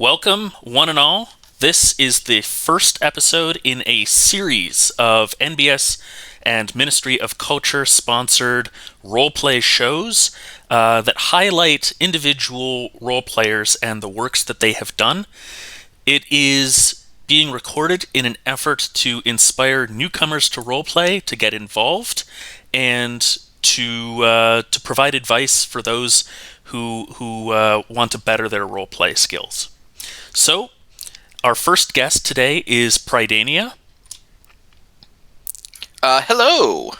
Welcome, one and all. This is the first episode in a series of NBS and Ministry of Culture sponsored roleplay shows that highlight individual role players and the works that they have done. It is being recorded in an effort to inspire newcomers to roleplay to get involved and to provide advice for those who want to better their roleplay skills. So, our first guest today is Prydania. Hello.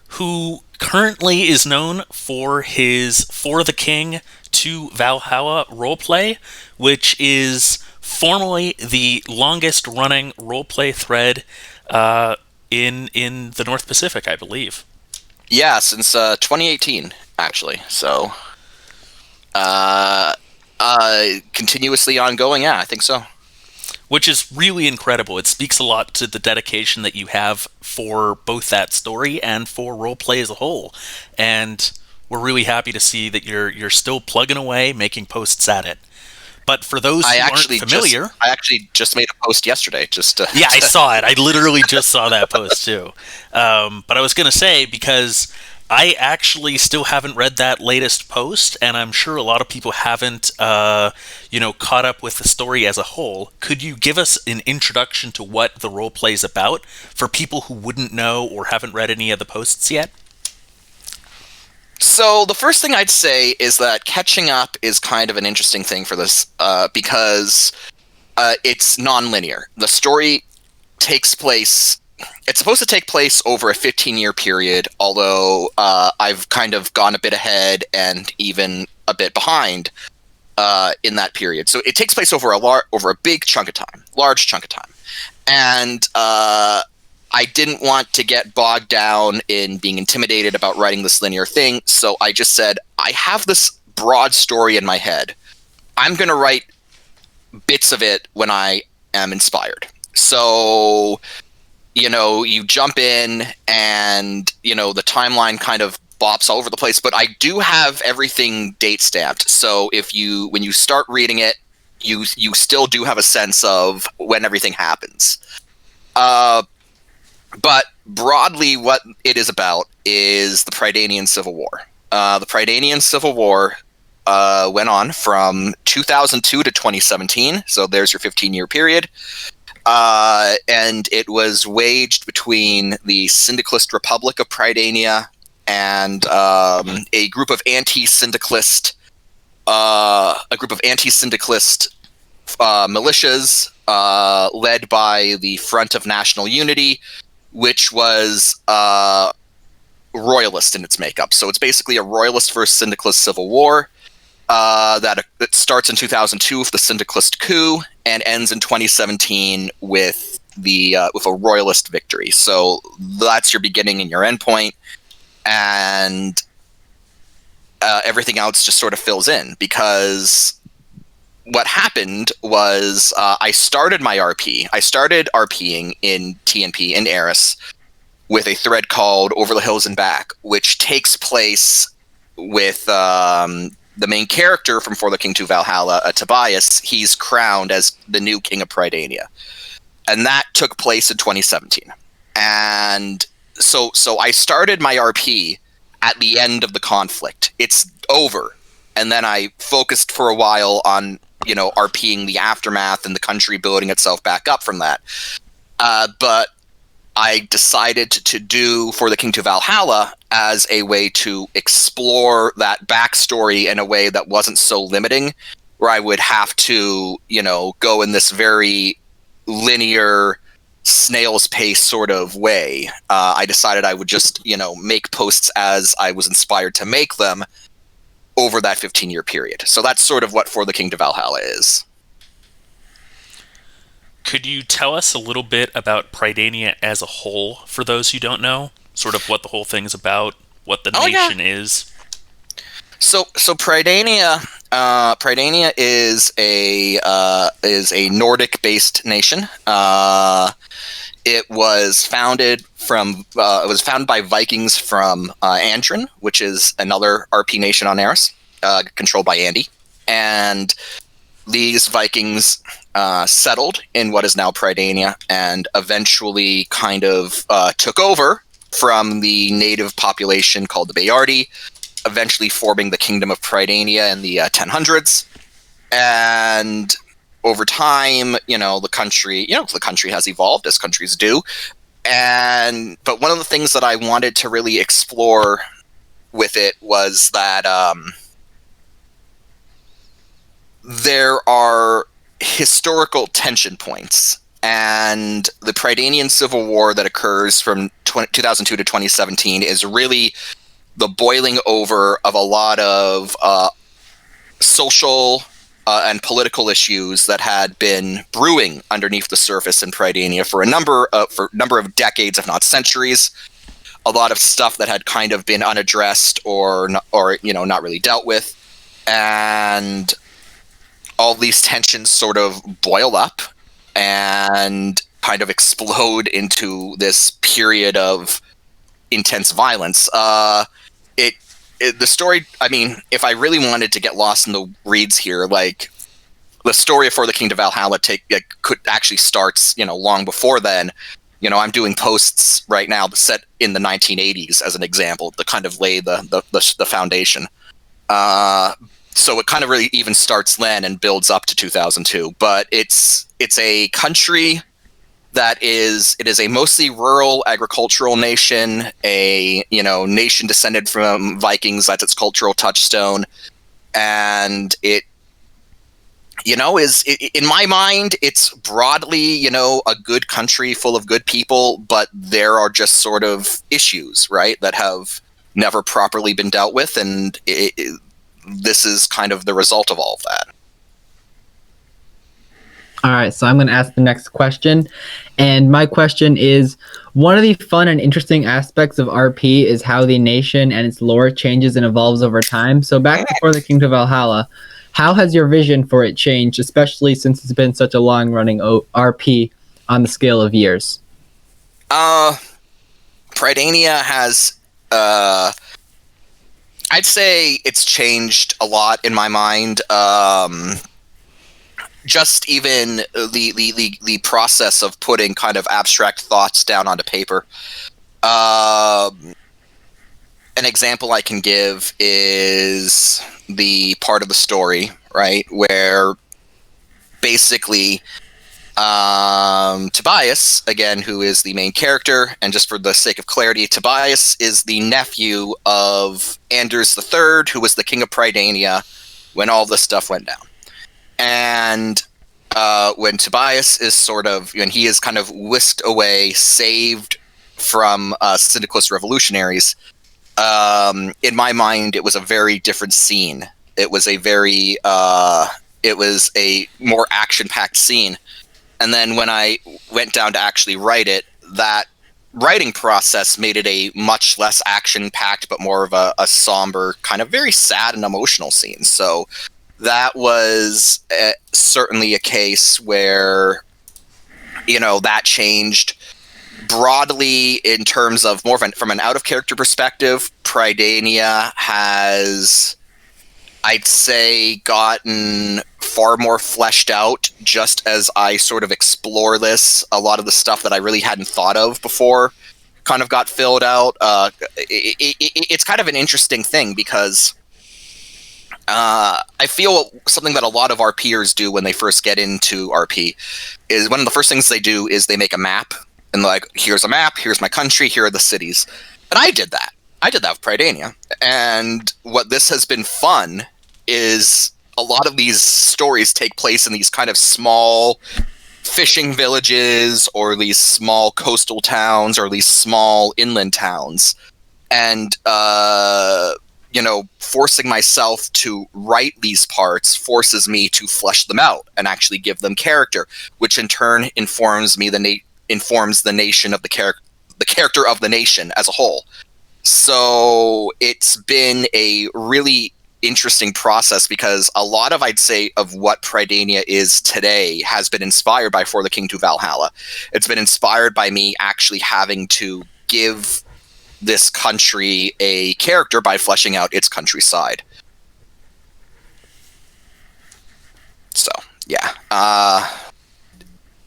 Who currently is known for his For the King to Valhalla roleplay, which is formally the longest running roleplay thread in the North Pacific, I believe. Yeah, since 2018, actually. So, continuously ongoing. Yeah, I think so. Which is really incredible. It speaks a lot to the dedication that you have for both that story and for roleplay as a whole. And we're really happy to see that you're still plugging away, making posts at it. But for those who aren't familiar... I actually just made a post yesterday. Yeah, I saw it. I literally just saw that post too. But I was going to say, because I actually still haven't read that latest post, and I'm sure a lot of people haven't, caught up with the story as a whole. Could you give us an introduction to what the roleplay is about for people who wouldn't know or haven't read any of the posts yet? So the first thing I'd say is that catching up is kind of an interesting thing for this because it's non-linear. The story takes place... It's supposed to take place over a 15-year period, although I've kind of gone a bit ahead and even a bit behind in that period. So it takes place over a big chunk of time, large chunk of time. And I didn't want to get bogged down in being intimidated about writing this linear thing, so I just said, I have this broad story in my head. I'm going to write bits of it when I am inspired. So... you jump in and, the timeline kind of bops all over the place, but I do have everything date stamped. So when you start reading it, you still do have a sense of when everything happens. But broadly, what it is about is the Prydanian Civil War. The Prydanian Civil War went on from 2002 to 2017, so there's your 15-year period. And it was waged between the Syndicalist Republic of Prydania and a group of anti-syndicalist militias led by the Front of National Unity, which was royalist in its makeup. So it's basically a royalist versus syndicalist civil war that starts in 2002 with the syndicalist coup and ends in 2017 with a royalist victory. So that's your beginning and your end point, and everything else just sort of fills in, because what happened was I started my RP. I started RPing in TNP in Eris with a thread called Over the Hills and Back, which takes place with the main character from For the King to Valhalla, Tobias. He's crowned as the new king of Prydania. And that took place in 2017. And so I started my RP at the end of the conflict. It's over. And then I focused for a while on, RPing the aftermath and the country building itself back up from that. But I decided to do For the King to Valhalla as a way to explore that backstory in a way that wasn't so limiting, where I would have to, go in this very linear, snail's pace sort of way. I decided I would just, make posts as I was inspired to make them over that 15-year period. So that's sort of what For the King to Valhalla is. Could you tell us a little bit about Prydania as a whole, for those who don't know? Sort of what the whole thing is about, what the nation is? So Prydania is a Nordic-based nation. It was founded by Vikings from Andrin, which is another RP nation on Eris, controlled by Andy. And these Vikings settled in what is now Prydania and eventually kind of took over from the native population called the Bayardi, eventually forming the Kingdom of Prydania in the 1000s. And over time, the country has evolved as countries do. But one of the things that I wanted to really explore with it was that there are historical tension points, and the Prydanian Civil War that occurs from 2002 to 2017 is really the boiling over of a lot of social and political issues that had been brewing underneath the surface in Prydania for a number of decades, if not centuries. A lot of stuff that had kind of been unaddressed or not really dealt with, and all these tensions sort of boil up and kind of explode into this period of intense violence. The story, I mean, if I really wanted to get lost in the reeds here, like, the story of For the King to Valhalla could actually starts, long before then. I'm doing posts right now set in the 1980s as an example to kind of lay the foundation. So it kind of really even starts then and builds up to 2002. But it's a country that is a mostly rural agricultural nation, a nation descended from Vikings. That's its cultural touchstone, and it is in my mind, it's broadly a good country full of good people, but there are just sort of issues, right, that have never properly been dealt with, and this is kind of the result of all of that. All right, so I'm going to ask the next question. And my question is, one of the fun and interesting aspects of RP is how the nation and its lore changes and evolves over time. So back before the King to Valhalla, how has your vision for it changed, especially since it's been such a long-running RP on the scale of years? Prydania has... I'd say it's changed a lot in my mind. Just even the process of putting kind of abstract thoughts down onto paper. An example I can give is the part of the story, right, where basically Tobias, again, who is the main character, and just for the sake of clarity, Tobias is the nephew of Anders III, who was the king of Prydania when all this stuff went down. And when Tobias is when he is kind of whisked away, saved from syndicalist revolutionaries, in my mind, it was a very different scene. It was a more action-packed scene. And then when I went down to actually write it, that writing process made it a much less action-packed, but more of a somber, kind of very sad and emotional scene. So that was certainly a case where, that changed. Broadly, in terms of more from an out-of-character perspective, Prydania has, I'd say, gotten far more fleshed out just as I sort of explore this. A lot of the stuff that I really hadn't thought of before kind of got filled out. It's kind of an interesting thing because I feel something that a lot of RPers do when they first get into RP is one of the first things they do is they make a map. And here's a map, here's my country, here are the cities. And I did that. I did that with Prydania. And what this has been fun is a lot of these stories take place in these kind of small fishing villages or these small coastal towns or these small inland towns. And, forcing myself to write these parts forces me to flesh them out and actually give them character, which in turn informs the nation of the character of the nation as a whole. So it's been a really interesting process because a lot of, I'd say, of what Prydania is today has been inspired by For the King to Valhalla. It's been inspired by me actually having to give this country a character by fleshing out its countryside. So yeah,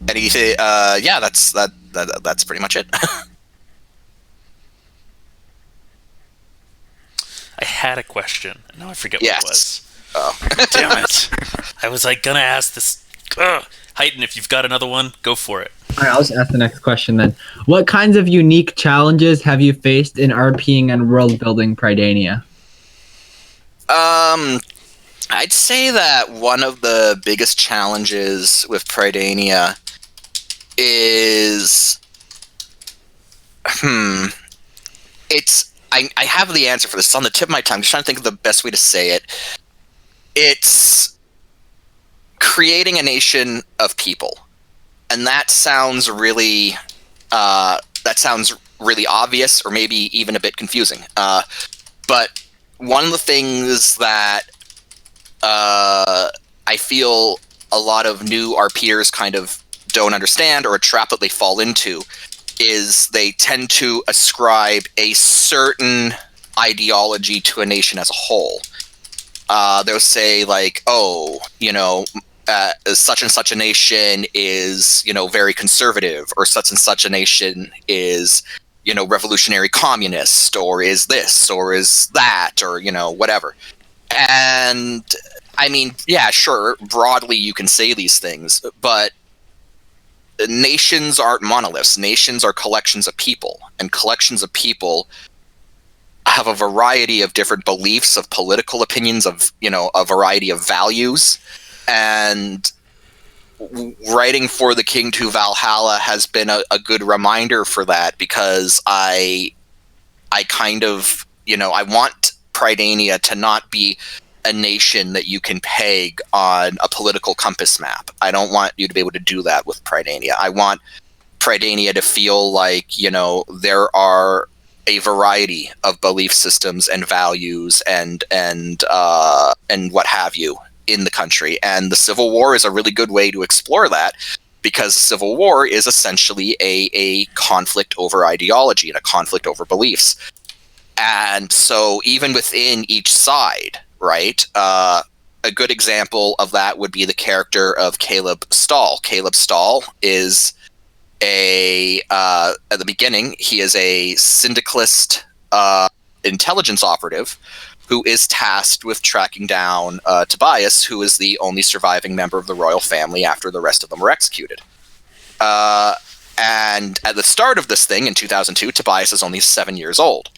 anything? Yeah, that's pretty much it. I had a question. Now I forget what it Yes. was. Oh. Damn it! I was like gonna ask this. Ugh. Heighten, if you've got another one, go for it. All right, I'll just ask the next question then. What kinds of unique challenges have you faced in RPing and world building Prydania? I'd say that one of the biggest challenges with Prydania is, it's I have the answer for this. It's on the tip of my tongue. I'm just trying to think of the best way to say it. It's creating a nation of people, and that sounds really obvious, or maybe even a bit confusing. But one of the things that I feel a lot of new RPers kind of don't understand, or a trap that they fall into, is they tend to ascribe a certain ideology to a nation as a whole. They'll say like, oh, such and such a nation is, very conservative, or such and such a nation is, revolutionary communist, or is this, or is that, or, whatever. And I mean, yeah, sure, broadly you can say these things, but nations aren't monoliths. Nations are collections of people, and collections of people have a variety of different beliefs, of political opinions, of, a variety of values. And writing for the King to Valhalla has been a good reminder for that, because I kind of, I want Prydania to not be a nation that you can peg on a political compass map. I don't want you to be able to do that with Prydania. I want Prydania to feel like, there are a variety of belief systems and values and what have you in the country. And the Civil War is a really good way to explore that, because the Civil War is essentially a conflict over ideology and a conflict over beliefs. And so even within each side, right, a good example of that would be the character of Caleb Stahl. Caleb Stahl is at the beginning, he is a syndicalist intelligence operative who is tasked with tracking down Tobias, who is the only surviving member of the royal family after the rest of them were executed. And at the start of this thing in 2002, Tobias is only 7 years old.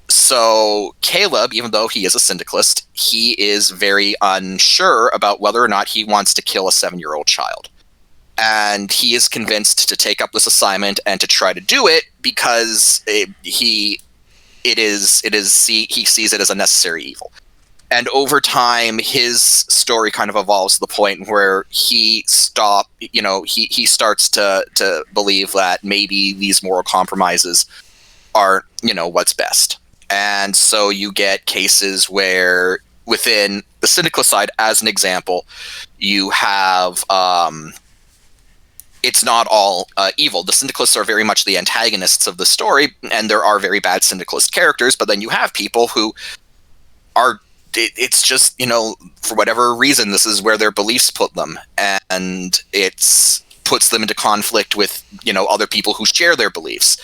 So Caleb, even though he is a syndicalist, he is very unsure about whether or not he wants to kill a 7-year-old child. And he is convinced to take up this assignment and to try to do it because he sees it as a necessary evil. And over time, his story kind of evolves to the point where he starts to believe that maybe these moral compromises aren't, what's best. And so you get cases where within the syndicalist side, as an example, you have it's not all evil. The syndicalists are very much the antagonists of the story, and there are very bad syndicalist characters, but then you have people who are, it's just, for whatever reason, this is where their beliefs put them, and it puts them into conflict with, other people who share their beliefs.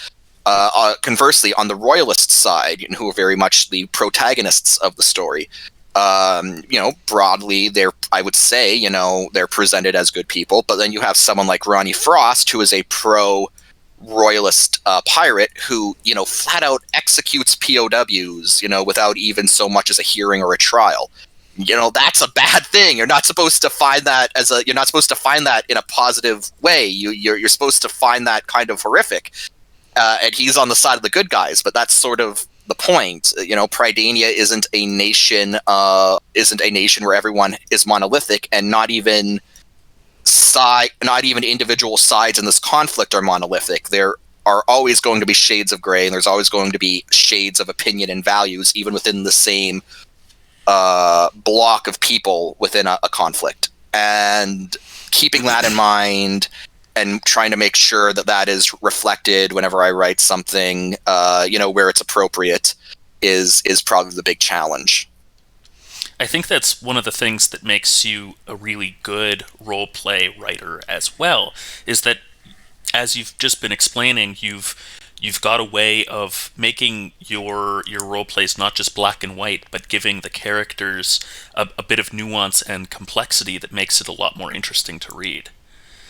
Conversely, on the royalist side, who are very much the protagonists of the story, broadly, I would say, they're presented as good people, but then you have someone like Ronnie Frost, who is a pro-royalist pirate who, flat out executes POWs, without even so much as a hearing or a trial. That's a bad thing. You're not supposed to find that you're not supposed to find that in a positive way. You're supposed to find that kind of horrific. And he's on the side of the good guys, but that's sort of the point. Prydania isn't a nation where everyone is monolithic, and not even individual sides in this conflict are monolithic. There are always going to be shades of gray, and there's always going to be shades of opinion and values, even within the same block of people within a conflict. And keeping that in mind, and trying to make sure that is reflected whenever I write something, where it's appropriate, is probably the big challenge. I think that's one of the things that makes you a really good role play writer as well, is that as you've just been explaining, you've got a way of making your role plays not just black and white, but giving the characters a bit of nuance and complexity that makes it a lot more interesting to read.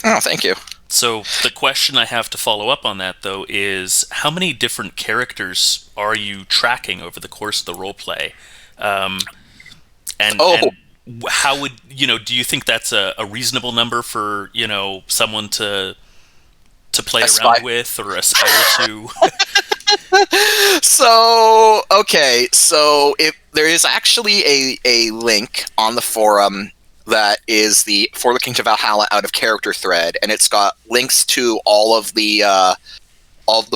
Oh, thank you. So the question I have to follow up on that, though, is how many different characters are you tracking over the course of the role play? Um, and how would do you think that's a reasonable number for someone to play around with or aspire to? So, okay, so there is actually a link on the forum that is the For the King to Valhalla out of character thread, and it's got links to all of the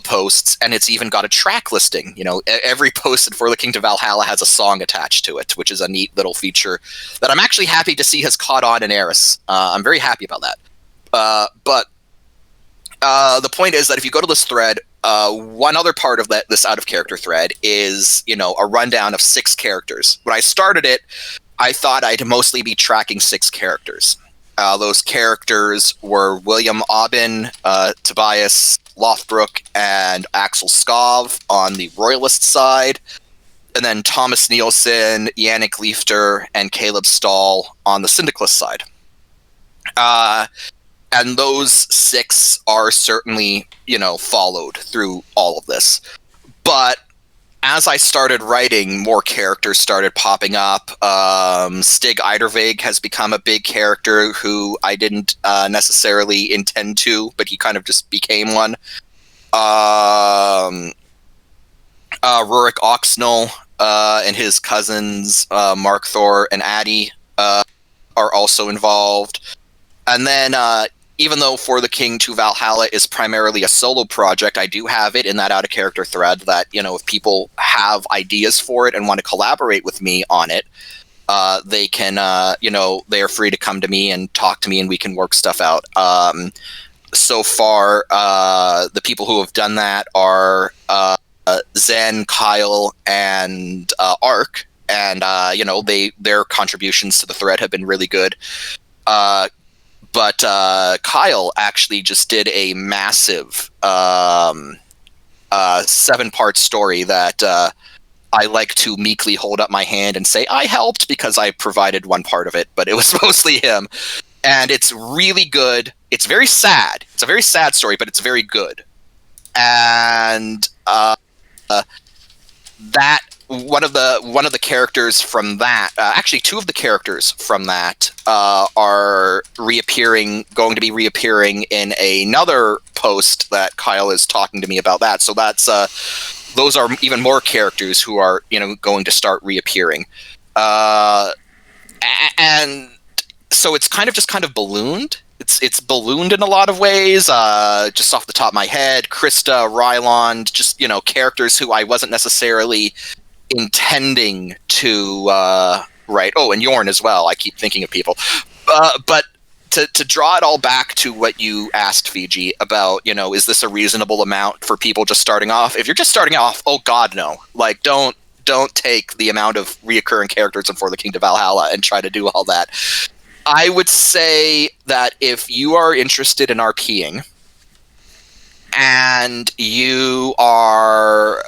posts, and it's even got a track listing. Every post For the King to Valhalla has a song attached to it, which is a neat little feature that I'm actually happy to see has caught on in Eris. I'm very happy about that. But the point is that if you go to this thread, one other part of this out of character thread is, a rundown of 6 characters. When I started it, I thought I'd mostly be tracking 6 characters. Those characters were William Aubin, Tobias Lothbrok, and Axel Skov on the Royalist side, and then Thomas Nielsen, Yannick Liefter, and Caleb Stahl on the Syndicalist side. And those 6 are certainly, followed through all of this. But as I started writing, more characters started popping up. Stig Eidervig has become a big character who I didn't necessarily intend to, but he kind of just became one. Rurik Oxnell and his cousins, Mark Thor and Addy, are also involved. And then, even though For the King to Valhalla is primarily a solo project, I do have it in that out-of-character thread that, if people have ideas for it and want to collaborate with me on it, they can, they are free to come to me and talk to me and we can work stuff out. So far, the people who have done that are Zen, Kyle, and Ark, and, their contributions to the thread have been really good. But Kyle actually just did a massive 7-part story that I like to meekly hold up my hand and say, I helped because I provided one part of it, but it was mostly him. And it's really good. It's very sad. It's a very sad story, but it's very good. And that one of the characters from that, actually 2 of the characters from that are going to be reappearing in another post that Kyle is talking to me about that. So that's those are even more characters who are going to start reappearing, and so it's kind of ballooned. It's ballooned in a lot of ways. Just off the top of my head, Krista, Ryland, just characters who I wasn't necessarily intending to write. Oh, and Yorn as well. I keep thinking of people, but to draw it all back to what you asked, Fiji, about is this a reasonable amount for people just starting off? If you're just starting off, oh God, no! Like don't take the amount of reoccurring characters in For the King to Valhalla and try to do all that. I would say that if you are interested in RPing and you are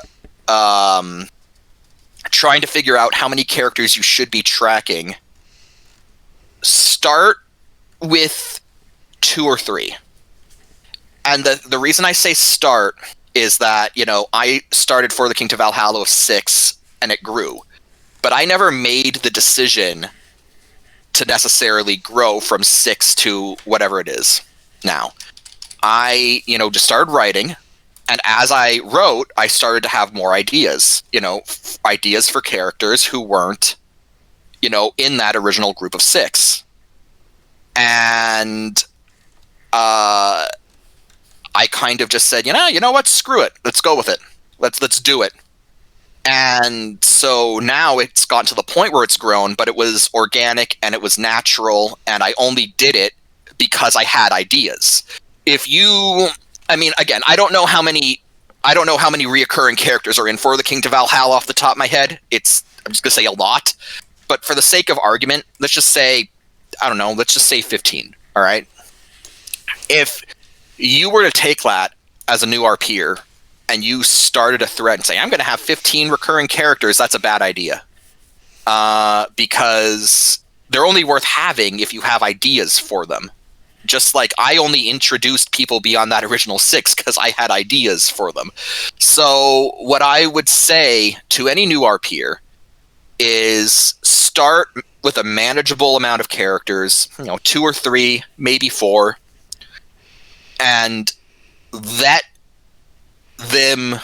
trying to figure out how many characters you should be tracking, start with 2 or 3. And the reason I say start is that, I started For the King to Valhalla with 6 and it grew. But I never made the decision to necessarily grow from 6 to whatever it is now. I, just started writing, and as I wrote, I started to have more ideas, ideas for characters who weren't, in that original group of 6. And I kind of just said, you know what, screw it. Let's go with it. Let's do it. And so now it's gotten to the point where it's grown, but it was organic and it was natural, and I only did it because I had ideas. Again, I don't know how many reoccurring characters are in For the King to Valhalla off the top of my head. I'm just gonna say a lot. but for the sake of argument, let's just say, I don't know, let's just say 15. All right. If you were to take that as a new RPer and you started a thread and say, I'm going to have 15 recurring characters, that's a bad idea. Because they're only worth having if you have ideas for them. Just like I only introduced people beyond that original 6 because I had ideas for them. So what I would say to any new RPer is start with a manageable amount of characters, 2 or 3, maybe 4, and let them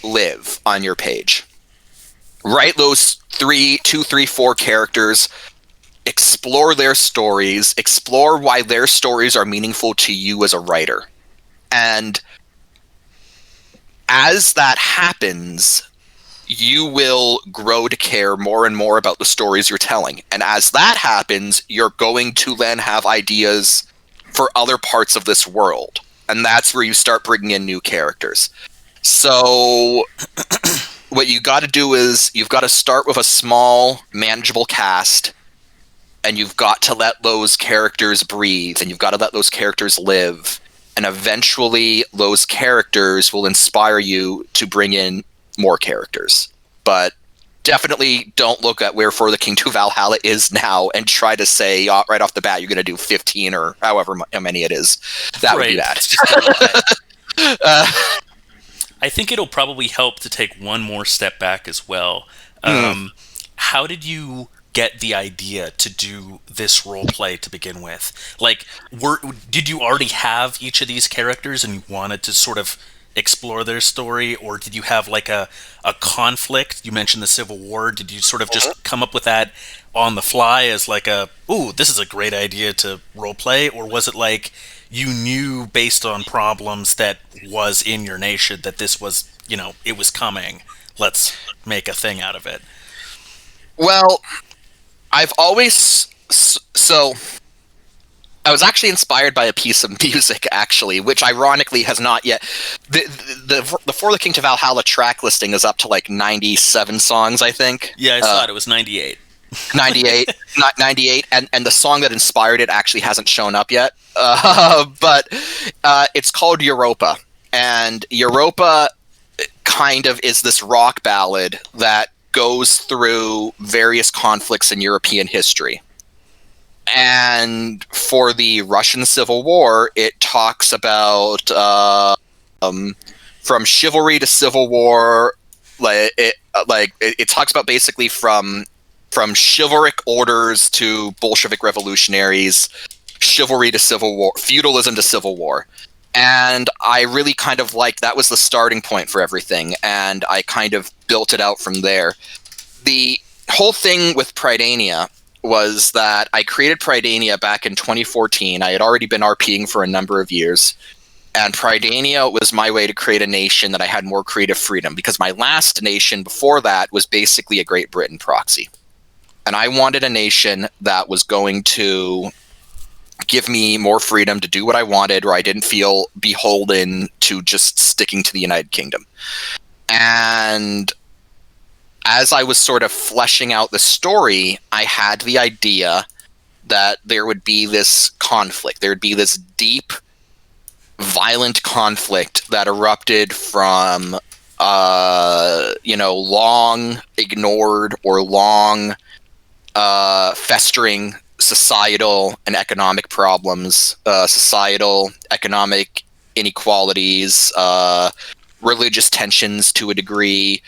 live on your page. Write those 2, 3, 4 characters, explore their stories, explore why their stories are meaningful to you as a writer. And as that happens, you will grow to care more and more about the stories you're telling. And as that happens, you're going to then have ideas for other parts of this world. And that's where you start bringing in new characters. So what you got to do is you've got to start with a small, manageable cast, and you've got to let those characters breathe, and you've got to let those characters live. And eventually, those characters will inspire you to bring in more characters. But definitely don't look at where For the King to Valhalla is now and try to say right off the bat you're going to do 15 or however many it is. That would be bad. I think it'll probably help to take one more step back as well. How did you get the idea to do this role play to begin with? Like, did you already have each of these characters and you wanted to sort of explore their story, or did you have like a conflict? You mentioned the Civil War. Did you sort of just come up with that on the fly as like this is a great idea to role play, or was it like you knew based on problems that was in your nation that this was, it was coming, let's make a thing out of it? Well, I've always... So, I was actually inspired by a piece of music, actually, which ironically has not yet... The For the King to Valhalla track listing is up to like 97 songs, I think. Yeah, I saw it. It was 98. 98, and the song that inspired it actually hasn't shown up yet. But it's called Europa. And Europa kind of is this rock ballad that goes through various conflicts in European history. And for the Russian Civil War, it talks about from chivalry to civil war. It talks about basically from chivalric orders to Bolshevik revolutionaries, chivalry to civil war, feudalism to civil war. And I really kind of that was the starting point for everything, and I kind of built it out from there. The whole thing with Prydania was that I created Prydania back in 2014. I had already been RPing for a number of years, and Prydania was my way to create a nation that I had more creative freedom, because my last nation before that was basically a Great Britain proxy. And I wanted a nation that was going to give me more freedom to do what I wanted, where I didn't feel beholden to just sticking to the United Kingdom. And as I was sort of fleshing out the story, I had the idea that there would be this conflict. There would be this deep, violent conflict that erupted from, long ignored or long festering societal and economic problems, societal, economic inequalities, religious tensions to a degree,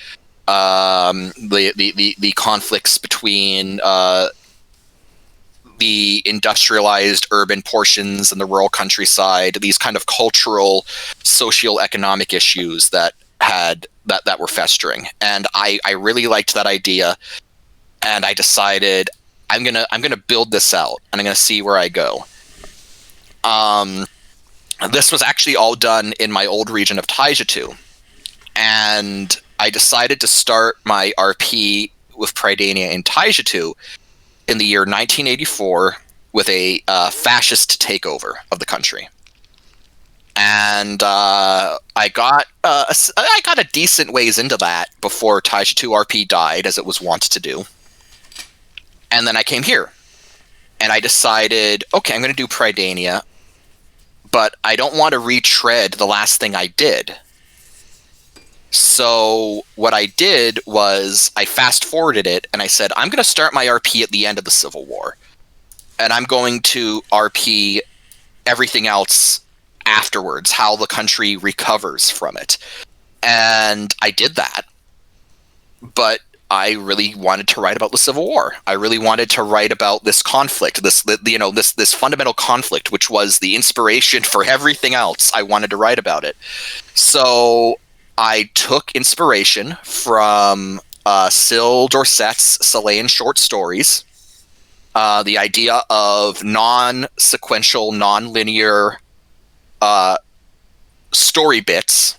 the conflicts between the industrialized urban portions and the rural countryside, these kind of cultural, socio-economic issues that were festering. And I really liked that idea, and I decided I'm gonna build this out, and I'm gonna see where I go. This was actually all done in my old region of Taijatu, and I decided to start my RP with Prydania in Taijatu in the year 1984 with a fascist takeover of the country. And I got a decent ways into that before Taijatu RP died, as it was wont to do. And then I came here, and I decided, okay, I'm going to do Prydania, but I don't want to retread the last thing I did. So what I did was I fast forwarded it, and I said, I'm going to start my RP at the end of the Civil War, and I'm going to RP everything else afterwards, how the country recovers from it. And I did that, but I really wanted to write about the Civil War. I really wanted to write about this conflict, this fundamental conflict, which was the inspiration for everything else. I wanted to write about it. So I took inspiration from Syl Dorset's Salayan short stories, the idea of non-sequential, non-linear story bits,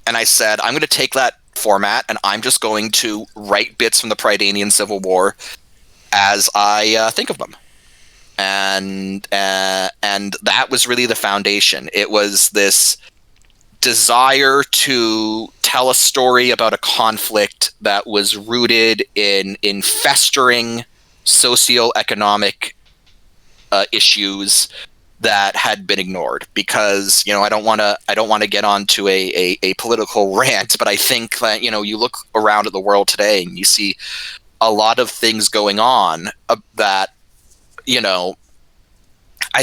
and I said, I'm going to take that format and I'm just going to write bits from the Prydanian Civil War as I think of them. And that was really the foundation. It was this desire to tell a story about a conflict that was rooted in festering socioeconomic issues that had been ignored. Because I don't want to get onto a political rant, but I think that you look around at the world today and you see a lot of things going on that I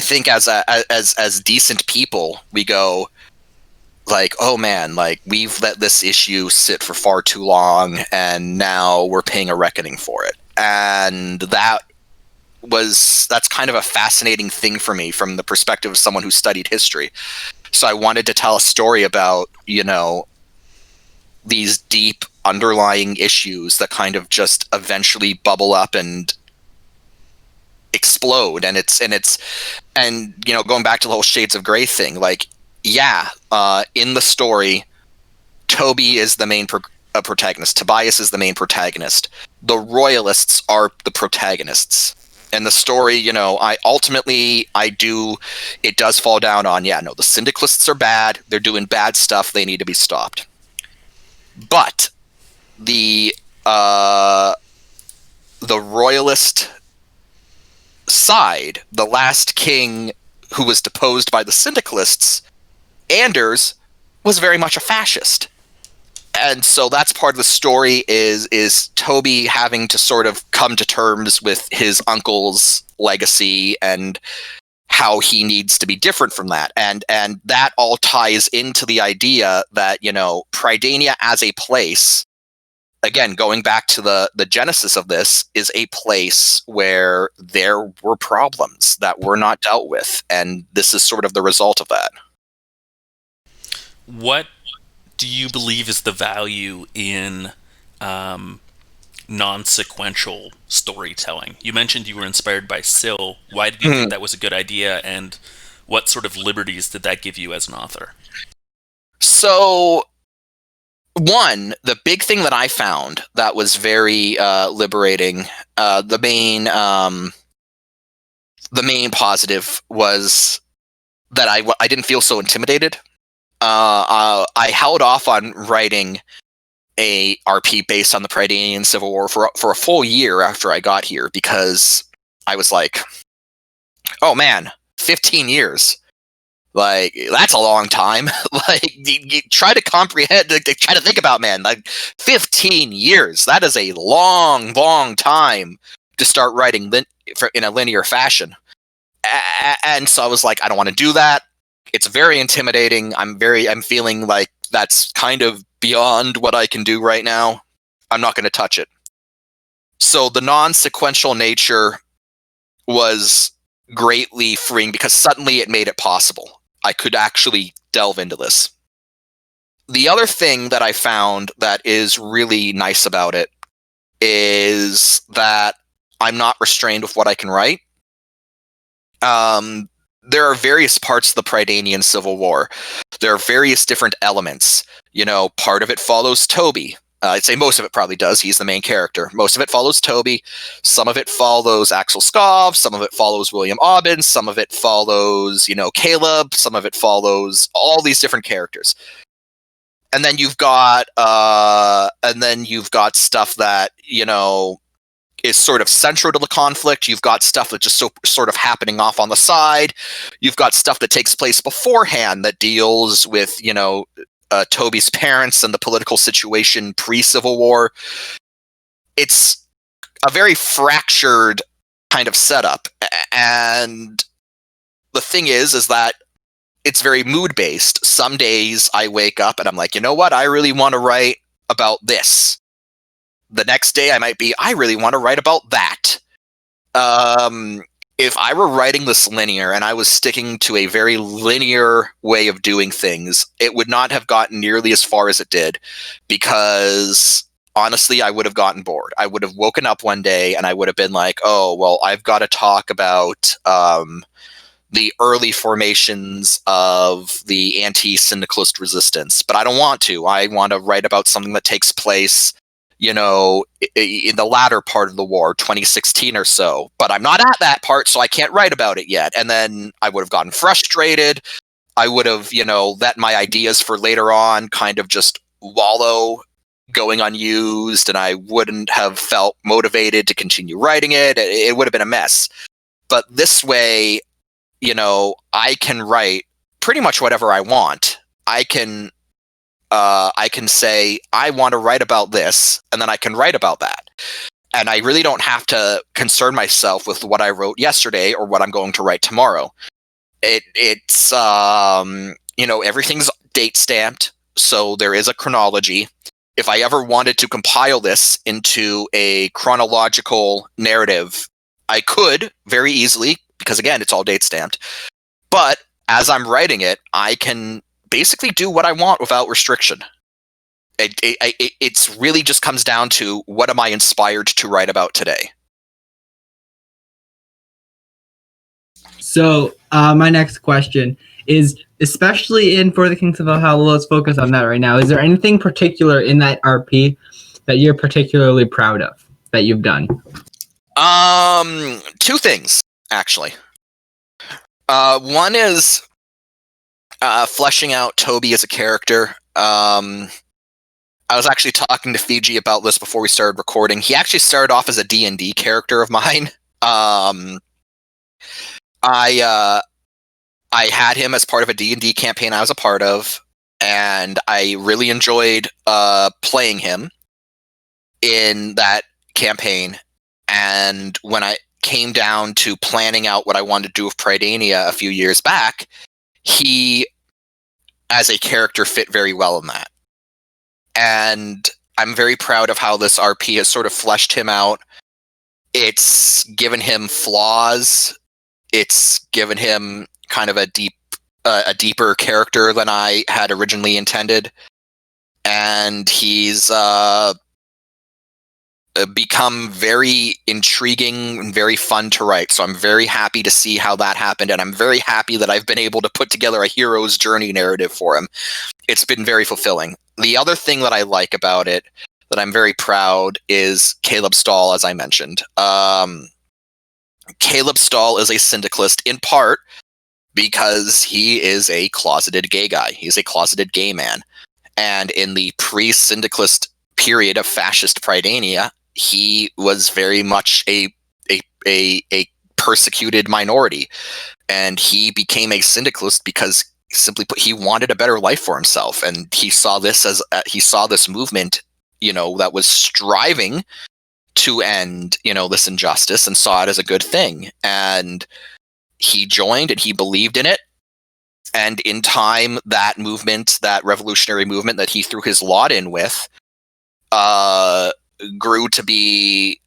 think as decent people we go like, oh man, like we've let this issue sit for far too long and now we're paying a reckoning for it. And that's kind of a fascinating thing for me from the perspective of someone who studied history. So I wanted to tell a story about, these deep underlying issues that kind of just eventually bubble up and explode. And going back to the whole Shades of Grey thing, like, in the story, Toby is the main protagonist. Tobias is the main protagonist. The Royalists are the protagonists. And the story, it does fall down on, the Syndicalists are bad. They're doing bad stuff. They need to be stopped. But the Royalist side, the last king who was deposed by the Syndicalists, Anders, was very much a fascist. And so that's part of the story is Toby having to sort of come to terms with his uncle's legacy and how he needs to be different from that. And that all ties into the idea that, Prydania as a place, again, going back to the genesis of this, is a place where there were problems that were not dealt with. And this is sort of the result of that. What do you believe is the value in non-sequential storytelling? You mentioned you were inspired by Syl. Why did you think that was a good idea, and what sort of liberties did that give you as an author? So, the big thing that I found that was very liberating, the main positive was that I didn't feel so intimidated. I held off on writing a RP based on the Prydanian Civil War for a full year after I got here, because I was like, oh man, 15 years. Like, that's a long time. Like, you try to comprehend, try to think about, man, like 15 years. That is a long, long time to start writing in a linear fashion. And so I was like, I don't want to do that. It's very intimidating. I'm feeling like that's kind of beyond what I can do right now. I'm not going to touch it. So the non-sequential nature was greatly freeing because suddenly it made it possible. I could actually delve into this. The other thing that I found that is really nice about it is that I'm not restrained with what I can write. There are various parts of the Prydanian Civil War. There are various different elements. Part of it follows Toby. I'd say most of it probably does. He's the main character. Most of it follows Toby. Some of it follows Axel Skov. Some of it follows William Aubin. Some of it follows, Caleb. Some of it follows all these different characters. And then you've got stuff that, is sort of central to the conflict. You've got stuff that's just sort of happening off on the side. You've got stuff that takes place beforehand that deals with, Toby's parents and the political situation pre-Civil War. It's a very fractured kind of setup. And the thing is that it's very mood-based. Some days I wake up and I'm like, you know what? I really want to write about this. The next day I might be, I really want to write about that. If I were writing this linear and I was sticking to a very linear way of doing things, it would not have gotten nearly as far as it did, because honestly, I would have gotten bored. I would have woken up one day and I would have been like, oh, well, I've got to talk about the early formations of the anti-syndicalist resistance, but I don't want to. I want to write about something that takes place, in the latter part of the war, 2016 or so, but I'm not at that part, so I can't write about it yet. And then I would have gotten frustrated. I would have, let my ideas for later on kind of just wallow, going unused, and I wouldn't have felt motivated to continue writing it. It would have been a mess. But this way, I can write pretty much whatever I want. I can say, I want to write about this, and then I can write about that. And I really don't have to concern myself with what I wrote yesterday or what I'm going to write tomorrow. It's everything's date stamped, so there is a chronology. If I ever wanted to compile this into a chronological narrative, I could very easily, because again, it's all date stamped. But as I'm writing it, I can basically do what I want without restriction. It's really just comes down to, what am I inspired to write about today? So my next question is, especially in For the Kings of Valhalla, let's focus on that right now. Is there anything particular in that RP that you're particularly proud of that you've done? Two things, actually. One is fleshing out Toby as a character. I was actually talking to Fiji about this before we started recording. He actually started off as a D&D character of mine. I had him as part of a D&D campaign I was a part of, and I really enjoyed playing him in that campaign. And when I came down to planning out what I wanted to do with Prydania a few years back, he, as a character, fit very well in that. And I'm very proud of how this RP has sort of fleshed him out. It's given him flaws. It's given him kind of a deeper character than I had originally intended. And he's become very intriguing and very fun to write. So I'm very happy to see how that happened, and I'm very happy that I've been able to put together a hero's journey narrative for him. It's been very fulfilling. The other thing that I like about it, that I'm very proud, is Caleb Stahl, as I mentioned. Caleb Stahl is a syndicalist in part because he is a closeted gay guy. He's a closeted gay man. And in the pre-syndicalist period of fascist Prydania, he was very much a persecuted minority, and he became a syndicalist because, simply put, he wanted a better life for himself, and he saw this as he saw this movement, that was striving to end, this injustice, and saw it as a good thing, and he joined and he believed in it. And in time, that movement, that revolutionary movement that he threw his lot in with, grew to be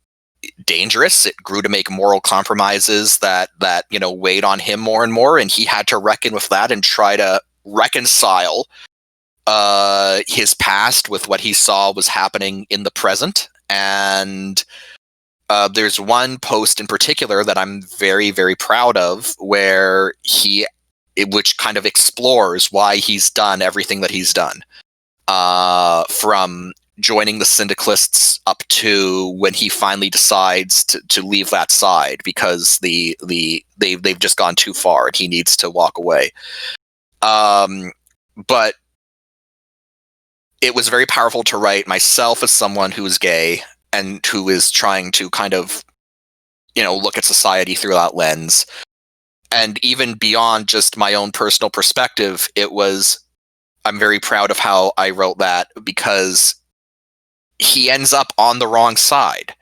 dangerous. It grew to make moral compromises that weighed on him more and more, and he had to reckon with that and try to reconcile his past with what he saw was happening in the present. And there's one post in particular that I'm very, very proud of, where which kind of explores why he's done everything that he's done, from joining the syndicalists up to when he finally decides to leave that side because they've just gone too far and he needs to walk away. But it was very powerful to write myself as someone who is gay and who is trying to kind of, look at society through that lens. And even beyond just my own personal perspective, I'm very proud of how I wrote that, because he ends up on the wrong side,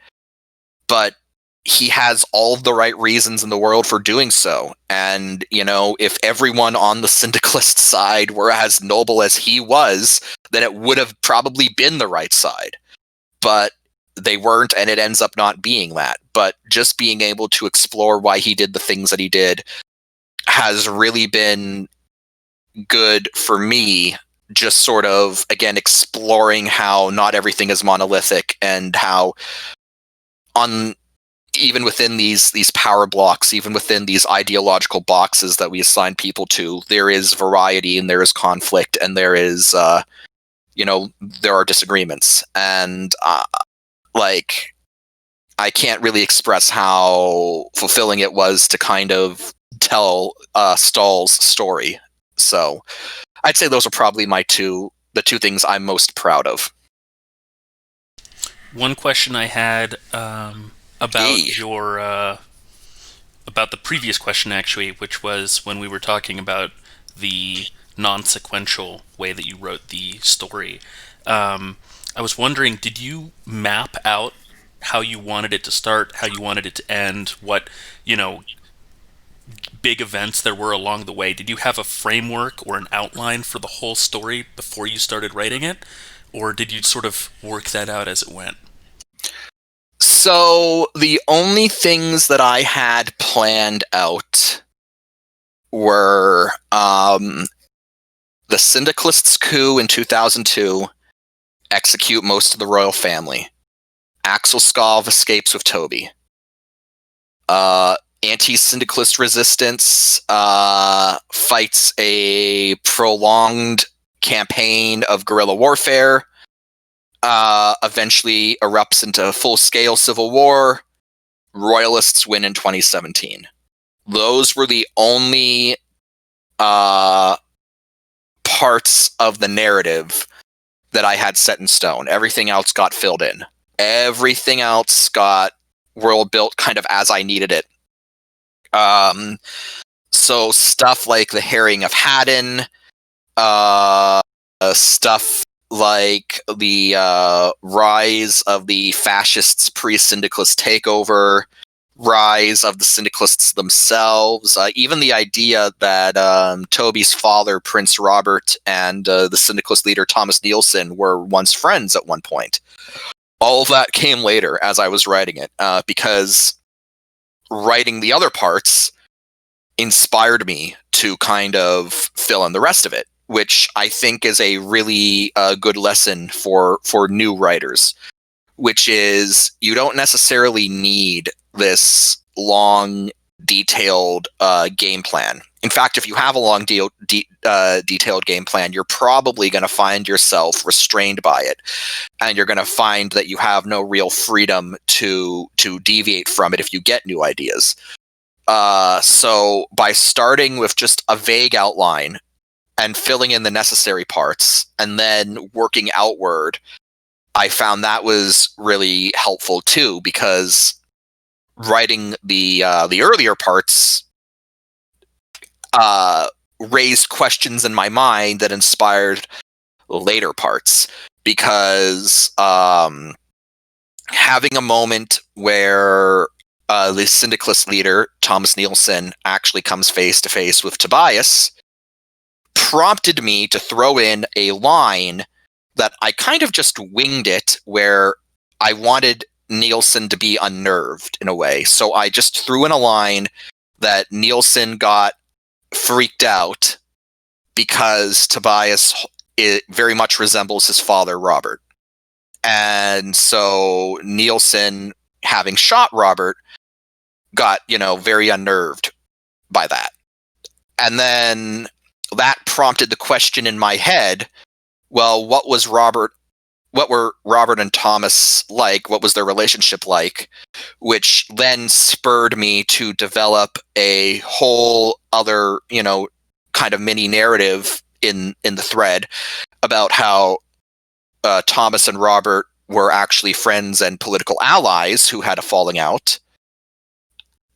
but he has all the right reasons in the world for doing so. And, if everyone on the syndicalist side were as noble as he was, then it would have probably been the right side. But they weren't, and it ends up not being that. But just being able to explore why he did the things that he did has really been good for me, just sort of, again, exploring how not everything is monolithic, and how even within these power blocks, even within these ideological boxes that we assign people to, there is variety, and there is conflict, and there is there are disagreements. And I can't really express how fulfilling it was to kind of tell Stahl's story. So I'd say those are probably the two things I'm most proud of. One question I had about about the previous question, actually, which was when we were talking about the non-sequential way that you wrote the story. I was wondering, did you map out how you wanted it to start, how you wanted it to end, what big events there were along the way? Did you have a framework or an outline for the whole story before you started writing it, or did you sort of work that out as it went? So the only things that I had planned out were the Syndicalists' coup in 2002, execute most of the royal family. Axel Skov escapes with Toby. Anti-Syndicalist resistance fights a prolonged campaign of guerrilla warfare, eventually erupts into full-scale civil war. Royalists win in 2017. Those were the only parts of the narrative that I had set in stone. Everything else got filled in. Everything else got world built kind of as I needed it. So stuff like the Herring of Haddon, stuff like the rise of the fascists pre-syndicalist takeover, rise of the syndicalists themselves, even the idea that Toby's father, Prince Robert, and the syndicalist leader Thomas Nielsen were once friends at one point. All of that came later as I was writing it, because writing the other parts inspired me to kind of fill in the rest of it, which I think is a really good lesson for new writers, which is you don't necessarily need this long, detailed game plan. In fact, if you have a long, detailed game plan, you're probably going to find yourself restrained by it, and you're going to find that you have no real freedom to deviate from it if you get new ideas. So by starting with just a vague outline and filling in the necessary parts, and then working outward, I found that was really helpful too, because writing the earlier parts raised questions in my mind that inspired later parts. Because having a moment where the syndicalist leader, Thomas Nielsen, actually comes face to face with Tobias prompted me to throw in a line that I kind of just winged it, where I wanted Nielsen to be unnerved in a way. So I just threw in a line that Nielsen got freaked out because Tobias very much resembles his father, Robert. And so Nielsen, having shot Robert, got, very unnerved by that. And then that prompted the question in my head, well, what were Robert and Thomas like? What was their relationship like? Which then spurred me to develop a whole other, kind of mini narrative in the thread about how Thomas and Robert were actually friends and political allies who had a falling out.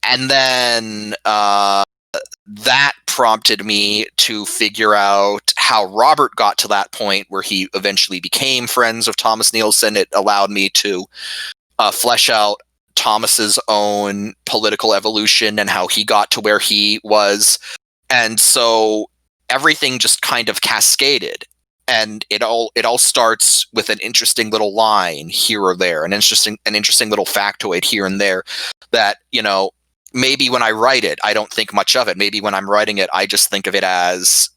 And then that prompted me to figure out how Robert got to that point where he eventually became friends with Thomas Nielsen. It allowed me to flesh out Thomas's own political evolution and how he got to where he was. And so everything just kind of cascaded. And it all starts with an interesting little line here or there, an interesting little factoid here and there that, you know, maybe when I write it, I don't think much of it. Maybe when I'm writing it, I just think of it as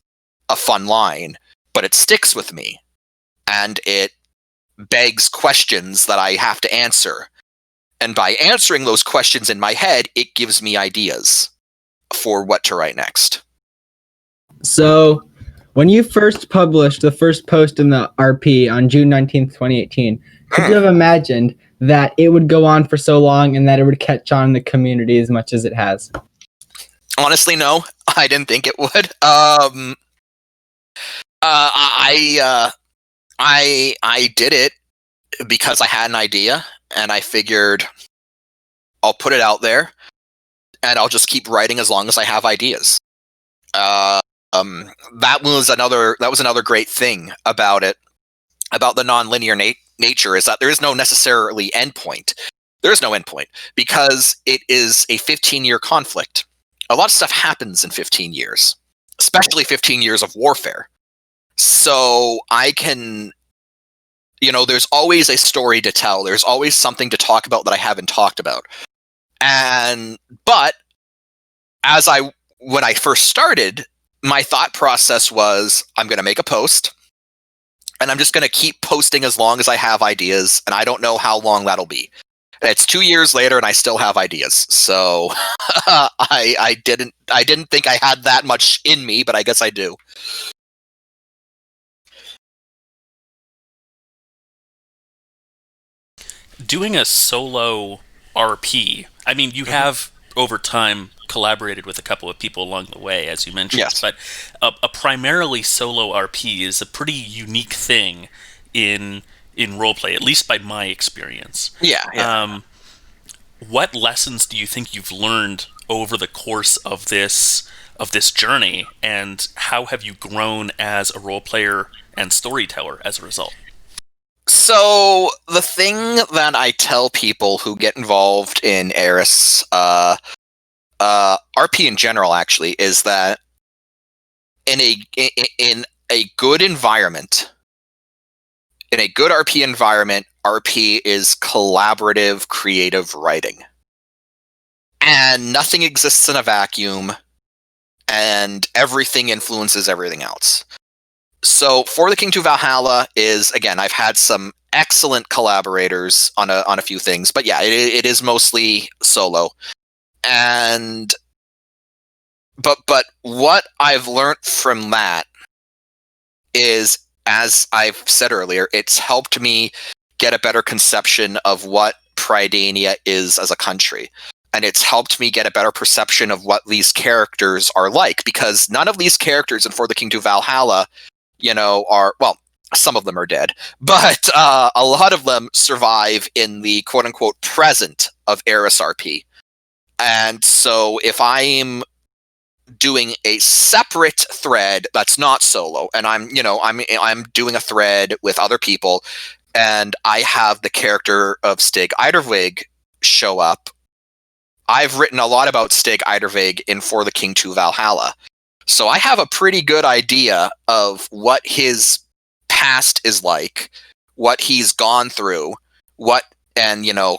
a fun line, but it sticks with me and it begs questions that I have to answer. And by answering those questions in my head, it gives me ideas for what to write next. So, when you first published the first post in the RP on June 19th, 2018, could you have imagined that it would go on for so long and that it would catch on in the community as much as it has? Honestly, no. I didn't think it would. I did it because I had an idea, and I figured I'll put it out there, and I'll just keep writing as long as I have ideas. That was another great thing about it, about the non-linear nature, is that there is no necessarily endpoint. There is no endpoint because it is a 15-year conflict. A lot of stuff happens in 15 years, especially 15 years of warfare. So I can, you know, there's always a story to tell. There's always something to talk about that I haven't talked about. But when I first started, my thought process was, I'm going to make a post, and I'm just going to keep posting as long as I have ideas, and I don't know how long that'll be. And it's 2 years later, and I still have ideas. So I didn't think I had that much in me, but I guess I do. Doing a solo RP, I mean, you have over time collaborated with a couple of people along the way, as you mentioned, Yes. but a primarily solo RP is a pretty unique thing in roleplay, at least by my experience. Yeah. What lessons do you think you've learned over the course of this journey, and how have you grown as a role player and storyteller as a result? So the thing that I tell people who get involved in Eris, RP in general, actually, is that in a good environment, in a good RP environment, RP is collaborative, creative writing, and nothing exists in a vacuum, and everything influences everything else. So, For the King to Valhalla is, again, I've had some excellent collaborators on a few things, but yeah, it is mostly solo. And but what I've learned from that is, as I've said earlier, it's helped me get a better conception of what Prydania is as a country. And it's helped me get a better perception of what these characters are like, because none of these characters in For the King to Valhalla, you know, well, some of them are dead, but a lot of them survive in the quote-unquote present of Eris RP. And so if I'm doing a separate thread that's not solo, and I'm doing a thread with other people, and I have the character of Stig Eidervig show up, I've written a lot about Stig Eidervig in For the King to Valhalla. So I have a pretty good idea of what his past is like, what he's gone through,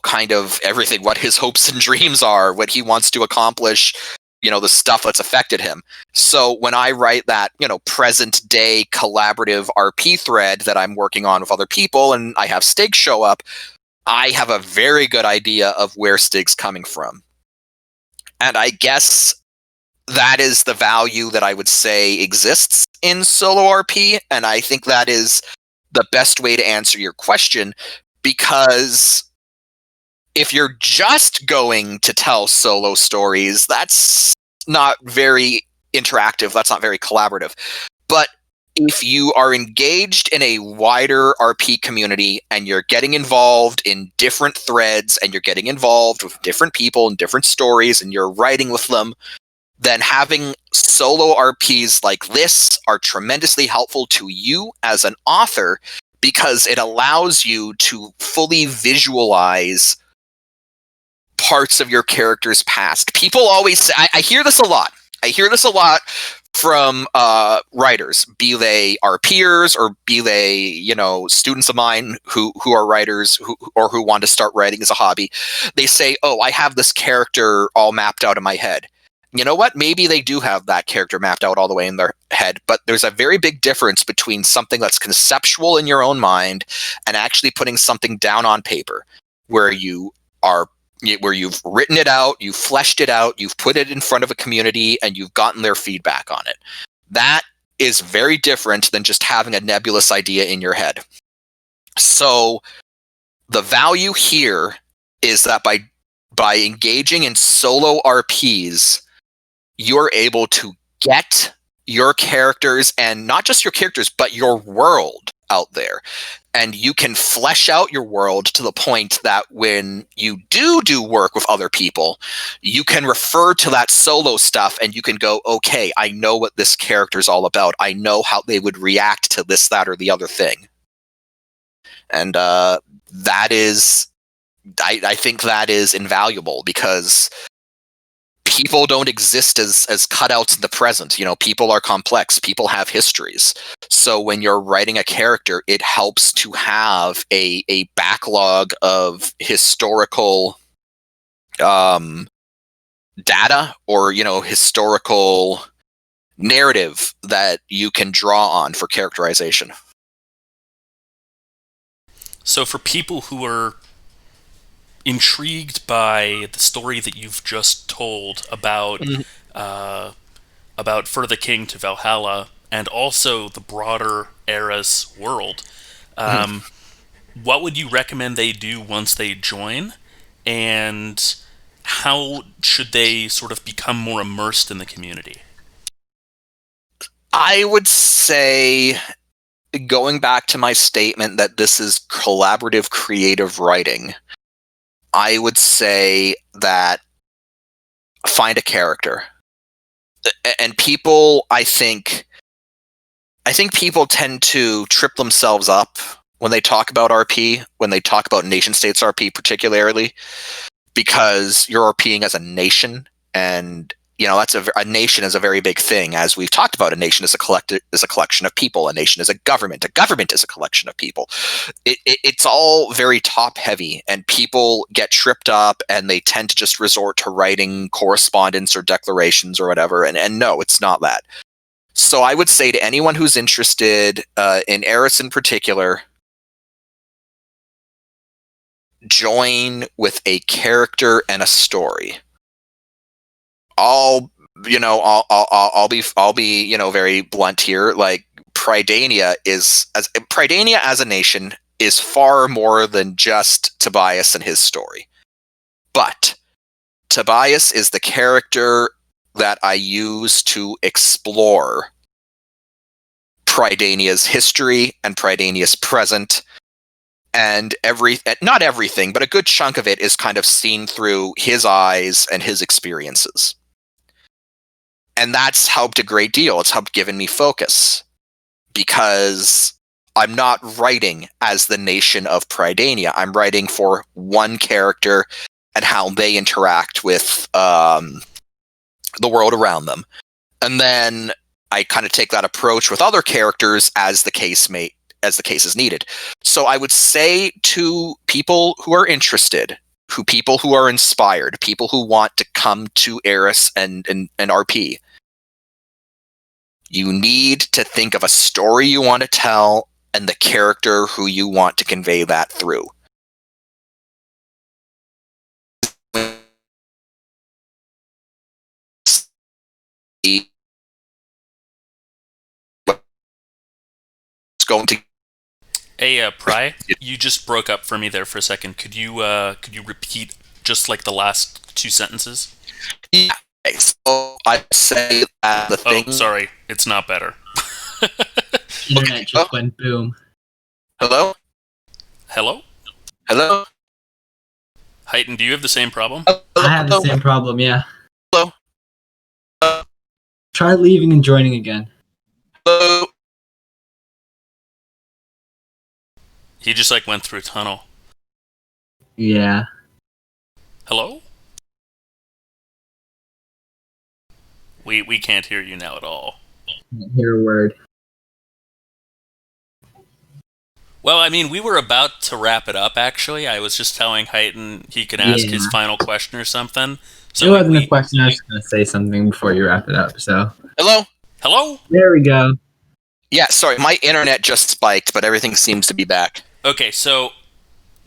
kind of everything, what his hopes and dreams are, what he wants to accomplish, the stuff that's affected him. So when I write that, present day collaborative RP thread that I'm working on with other people, and I have Stig show up, I have a very good idea of where Stig's coming from. And I guess that is the value that I would say exists in solo RP, and I think that is the best way to answer your question, because if you're just going to tell solo stories, that's not very interactive, that's not very collaborative. But if you are engaged in a wider RP community and you're getting involved in different threads and you're getting involved with different people and different stories and you're writing with them, then having solo RPs like this are tremendously helpful to you as an author because it allows you to fully visualize parts of your character's past. People always say, I hear this a lot. I hear this a lot from writers, be they our peers or be they, you know, students of mine who are writers who want to start writing as a hobby. They say, "Oh, I have this character all mapped out in my head." You know what? Maybe they do have that character mapped out all the way in their head, but there's a very big difference between something that's conceptual in your own mind and actually putting something down on paper where you've written it out, you've fleshed it out, you've put it in front of a community, and you've gotten their feedback on it. That is very different than just having a nebulous idea in your head. So the value here is that by engaging in solo RPs, you're able to get your characters, and not just your characters, but your world out there. And you can flesh out your world to the point that when you do work with other people, you can refer to that solo stuff and you can go, okay, I know what this character's all about. I know how they would react to this, that, or the other thing. And that is, I think that is invaluable because people don't exist as cutouts in the present. You know, people are complex. People have histories. So when you're writing a character, it helps to have a backlog of historical data or, you know, historical narrative that you can draw on for characterization. So for people who are intrigued by the story that you've just told about For the King to Valhalla and also the broader Eris world, what would you recommend they do once they join, and how should they sort of become more immersed in the community? I would say, going back to my statement that this is collaborative creative writing, I would say that find a character. And people, I think people tend to trip themselves up when they talk about RP, when they talk about nation states RP particularly, because you're RPing as a nation, and you know that's a nation is a very big thing. As we've talked about, a nation is a collection of people. A nation is a government. A government is a collection of people. It's all very top heavy, and people get tripped up, and they tend to just resort to writing correspondence or declarations or whatever. And no, it's not that. So I would say to anyone who's interested in Eris in particular, join with a character and a story. I'll be you know, very blunt here. Like Prydania as a nation is far more than just Tobias and his story. But Tobias is the character that I use to explore Prydania's history and Prydania's present. And not everything, but a good chunk of it is kind of seen through his eyes and his experiences. And that's helped a great deal. It's helped given me focus because I'm not writing as the nation of Prydania. I'm writing for one character and how they interact with the world around them. And then I kind of take that approach with other characters as the case is needed. So I would say to people who are interested, people who are inspired, people who want to come to Eris and RP, you need to think of a story you want to tell and the character who you want to convey that through. It's going to. Hey, Pry, you just broke up for me there for a second. Could you repeat just like the last two sentences? Yeah. So I say that the thing. Oh, sorry, it's not better. Internet just went boom. Hello? Hello? Hello? Heighton, do you have the same problem? I have the same problem, yeah. Hello? Try leaving and joining again. Hello? He just like went through a tunnel. Yeah. Hello? We can't hear you now at all. Can't hear a word. Well, I mean, we were about to wrap it up, actually. I was just telling Heighton he could ask his final question or something. So it wasn't a question. I was going to say something before you wrap it up, so. Hello? Hello? There we go. Yeah, sorry, my internet just spiked, but everything seems to be back. Okay, so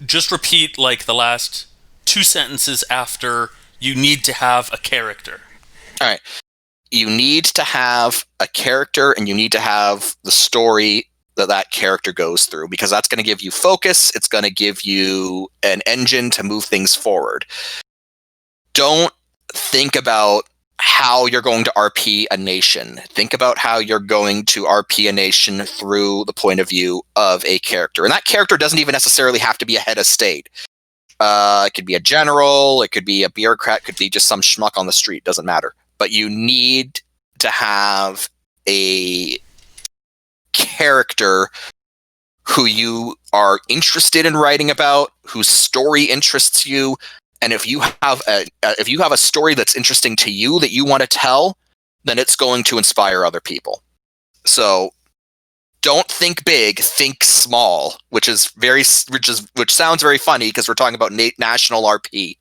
just repeat like the last 2 sentences after you need to have a character. All right. You need to have a character and you need to have the story that character goes through, because that's going to give you focus. It's going to give you an engine to move things forward. Don't think about how you're going to RP a nation. Think about how you're going to RP a nation through the point of view of a character. And that character doesn't even necessarily have to be a head of state. It could be a general, it could be a bureaucrat, it could be just some schmuck on the street, doesn't matter. But you need to have a character who you are interested in writing about, whose story interests you, and if you have a story that's interesting to you that you want to tell, then it's going to inspire other people. So don't think big, think small, which sounds very funny because we're talking about national RP.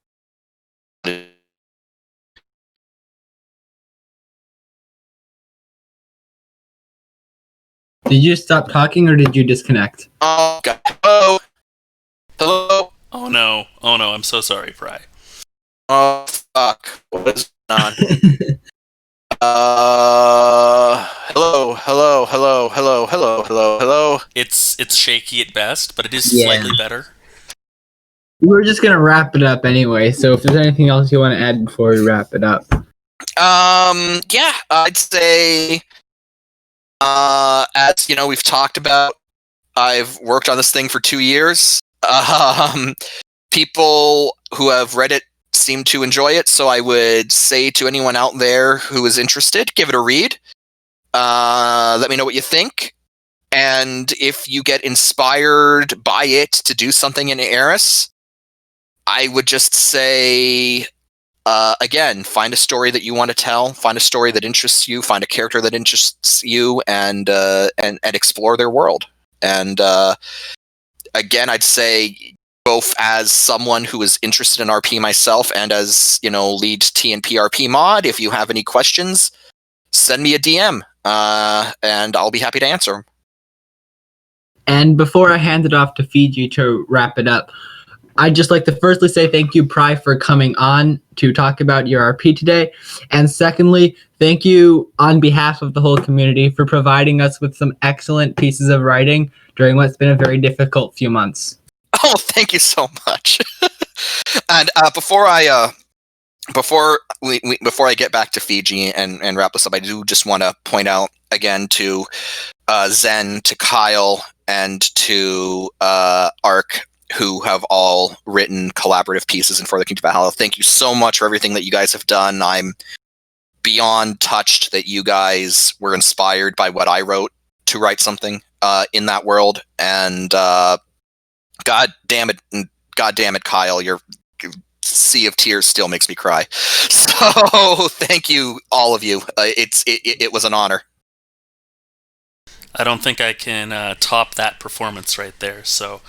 Did you stop talking or did you disconnect? Oh, God. Hello? Hello? Oh no, I'm so sorry, Pry. Oh, fuck. What is going on? Hello. It's shaky at best, but it is Yeah. slightly better. We were just going to wrap it up anyway, so if there's anything else you want to add before we wrap it up. Yeah, I'd say, as you know, we've talked about, I've worked on this thing for 2 years. People who have read it seem to enjoy it, so I would say to anyone out there who is interested, give it a read. Let me know what you think. And if you get inspired by it to do something in Eris, I would just say, again, find a story that you want to tell, find a story that interests you, find a character that interests you, and explore their world. And again, I'd say, both as someone who is interested in RP myself and as, lead TNP RP mod, if you have any questions, send me a DM, and I'll be happy to answer them. And before I hand it off to Fiji to wrap it up, I'd just like to firstly say thank you, Pry, for coming on to talk about your RP today. And secondly, thank you on behalf of the whole community for providing us with some excellent pieces of writing during what's been a very difficult few months. Oh, thank you so much. And before I get back to Fiji and wrap this up, I do just want to point out again to Zen, to Kyle, and to Ark, who have all written collaborative pieces in For the Kingdom of Valhalla. Thank you so much for everything that you guys have done. I'm beyond touched that you guys were inspired by what I wrote to write something in that world. And God damn it, Kyle, your sea of tears still makes me cry. So thank you, all of you. It was an honor. I don't think I can top that performance right there, so...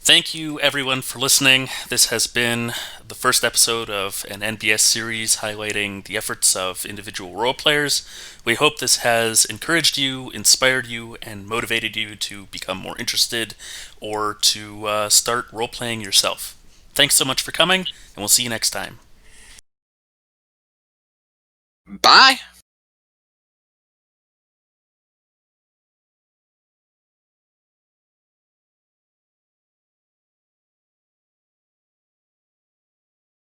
Thank you, everyone, for listening. This has been the first episode of an NBS series highlighting the efforts of individual role players. We hope this has encouraged you, inspired you, and motivated you to become more interested or to start role-playing yourself. Thanks so much for coming, and we'll see you next time. Bye.